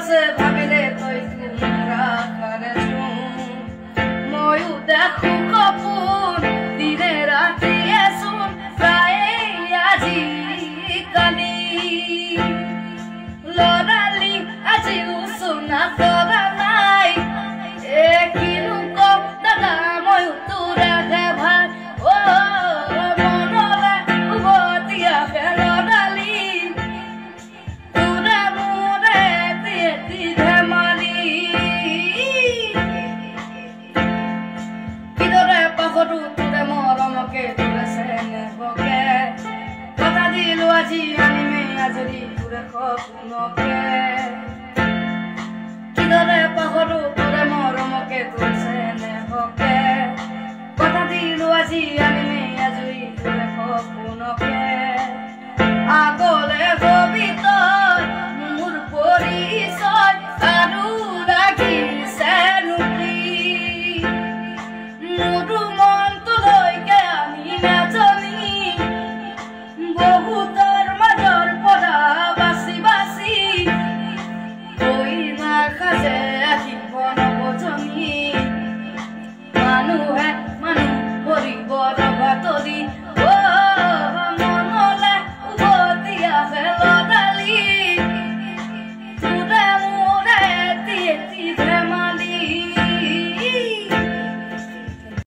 আছে ভাবিলে তই ৰাখাৰে ময়ো দেখো সপোন দিনে ৰাতিয়ে চোন প্ৰায়ে আজিকালি লৰালি আজিও চোনা কৰা নাই কিনো কম দাদা ময়ো তোৰাহে ভাই মনলে উভতিয়াহে লৰালি তোৰে মোৰে এটি ধেমালি কিদৰে পাহৰো তোৰে মৰমকে তোৰে চেনেহকে কথা দিলো আজি আনিমে আজৰি তোৰে সপোনকে কিদৰে পাহৰো তোৰে মৰমকে তোৰে চেনেহকে কথা দিলো আজি আনিমে আজৰি তোৰে সপোনকে